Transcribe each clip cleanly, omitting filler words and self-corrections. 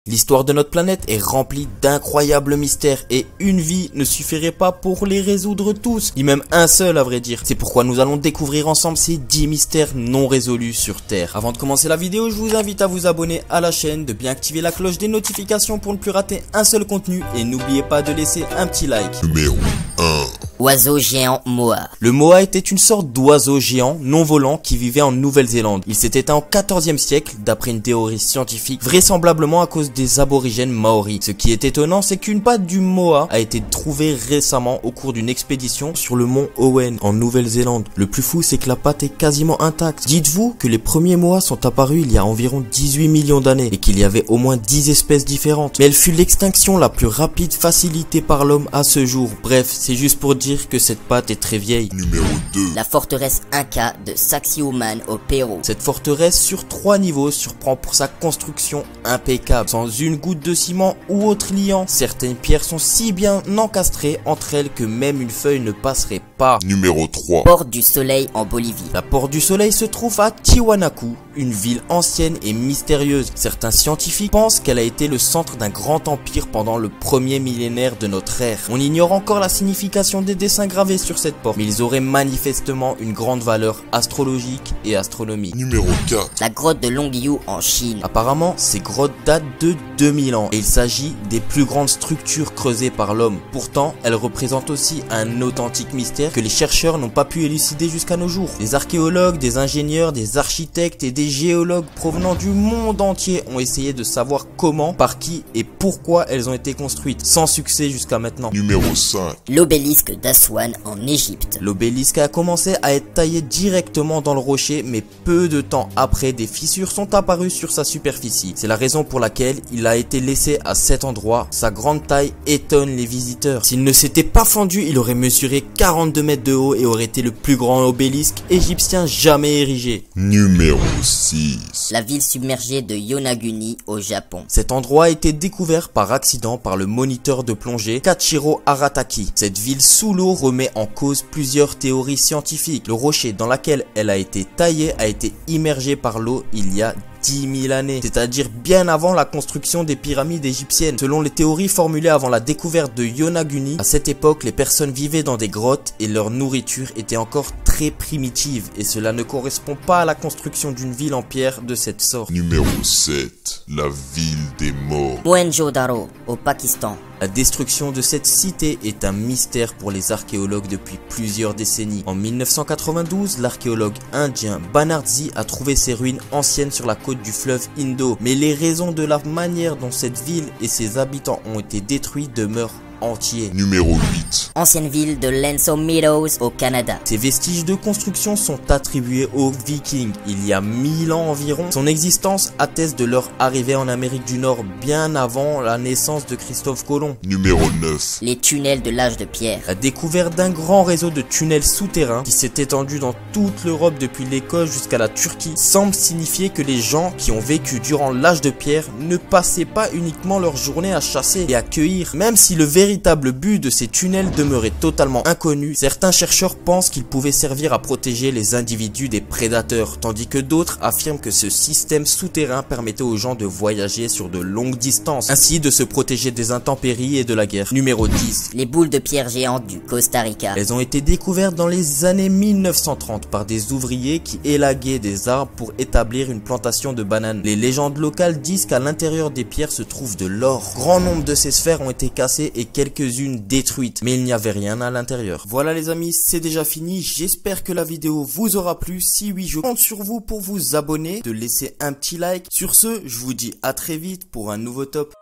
L'histoire de notre planète est remplie d'incroyables mystères et une vie ne suffirait pas pour les résoudre tous, ni même un seul à vrai dire. C'est pourquoi nous allons découvrir ensemble ces 10 mystères non résolus sur Terre. Avant de commencer la vidéo, je vous invite à vous abonner à la chaîne, de bien activer la cloche des notifications pour ne plus rater un seul contenu et n'oubliez pas de laisser un petit like. Numéro 1. Oiseau géant Moa. Le Moa était une sorte d'oiseau géant non volant qui vivait en Nouvelle-Zélande. Il s'est éteint au XIVe siècle d'après une théorie scientifique, vraisemblablement à cause des aborigènes maoris. Ce qui est étonnant, c'est qu'une patte du Moa a été trouvée récemment au cours d'une expédition sur le mont Owen en Nouvelle-Zélande. Le plus fou, c'est que la patte est quasiment intacte. Dites-vous que les premiers Moas sont apparus il y a environ 18 millions d'années et qu'il y avait au moins 10 espèces différentes. Mais elle fut l'extinction la plus rapide facilitée par l'homme à ce jour. Bref, c'est juste pour dire que cette patte est très vieille. Numéro 2. La forteresse Inca de Sacsayhuaman au Pérou. Cette forteresse sur 3 niveaux surprend pour sa construction impeccable, sans une goutte de ciment ou autre liant. Certaines pierres sont si bien encastrées entre elles que même une feuille ne passerait pas. Numéro 3. Porte du Soleil en Bolivie. La Porte du Soleil se trouve à Tiwanaku, une ville ancienne et mystérieuse. Certains scientifiques pensent qu'elle a été le centre d'un grand empire pendant le premier millénaire de notre ère. On ignore encore la signification des dessins gravés sur cette porte, mais ils auraient manifestement une grande valeur astrologique et astronomique. Numéro 4. La grotte de Longyu en Chine. Apparemment, ces grottes datent de 2000 ans et il s'agit des plus grandes structures creusées par l'homme. Pourtant, elles représentent aussi un authentique mystère que les chercheurs n'ont pas pu élucider jusqu'à nos jours. Des archéologues, des ingénieurs, des architectes et des géologues provenant du monde entier ont essayé de savoir comment, par qui et pourquoi elles ont été construites, sans succès jusqu'à maintenant. Numéro 5. L'obélisque d'Aswan en Égypte. L'obélisque a commencé à être taillé directement dans le rocher, mais peu de temps après, des fissures sont apparues sur sa superficie. C'est la raison pour laquelle il a été laissé à cet endroit. Sa grande taille étonne les visiteurs. S'il ne s'était pas fendu, il aurait mesuré 42 mètres de haut et aurait été le plus grand obélisque égyptien jamais érigé. Numéro 6. La ville submergée de Yonaguni au Japon. Cet endroit a été découvert par accident par le moniteur de plongée Kachiro Arataki. Cette ville sous l'eau remet en cause plusieurs théories scientifiques. Le rocher dans lequel elle a été taillée a été immergé par l'eau il y a 10 000 années, c'est-à-dire bien avant la construction des pyramides égyptiennes. Selon les théories formulées avant la découverte de Yonaguni, à cette époque, les personnes vivaient dans des grottes et leur nourriture était encore très primitive et cela ne correspond pas à la construction d'une ville en pierre de cette sorte. Numéro 7. La ville des morts. Mohenjo-daro au Pakistan. La destruction de cette cité est un mystère pour les archéologues depuis plusieurs décennies. En 1992, l'archéologue indien Banerjee a trouvé ces ruines anciennes sur la côte du fleuve Indo. Mais les raisons de la manière dont cette ville et ses habitants ont été détruits demeurent entiers. Numéro 8. Ancienne ville de Lenso Meadows au Canada. Ces vestiges de construction sont attribués aux Vikings il y a 1000 ans environ. Son existence atteste de leur arrivée en Amérique du Nord bien avant la naissance de Christophe Colomb. Numéro 9. Les tunnels de l'âge de pierre. La découverte d'un grand réseau de tunnels souterrains qui s'est étendu dans toute l'Europe depuis l'Écosse jusqu'à la Turquie semble signifier que les gens qui ont vécu durant l'âge de pierre ne passaient pas uniquement leur journée à chasser et à cueillir. Même si le véritable but de ces tunnels demeurait totalement inconnu, certains chercheurs pensent qu'ils pouvaient servir à protéger les individus des prédateurs, tandis que d'autres affirment que ce système souterrain permettait aux gens de voyager sur de longues distances, ainsi de se protéger des intempéries et de la guerre. Numéro 10. Les boules de pierre géantes du Costa Rica. Elles ont été découvertes dans les années 1930 par des ouvriers qui élaguaient des arbres pour établir une plantation de bananes. Les légendes locales disent qu'à l'intérieur des pierres se trouve de l'or. Grand nombre de ces sphères ont été cassées et quelques-unes détruites, mais il n'y avait rien à l'intérieur. Voilà les amis, c'est déjà fini. J'espère que la vidéo vous aura plu. Si oui, je compte sur vous pour vous abonner, de laisser un petit like. Sur ce, je vous dis à très vite pour un nouveau top.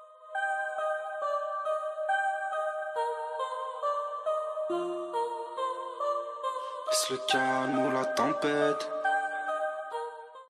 Laisse le calme ou la tempête.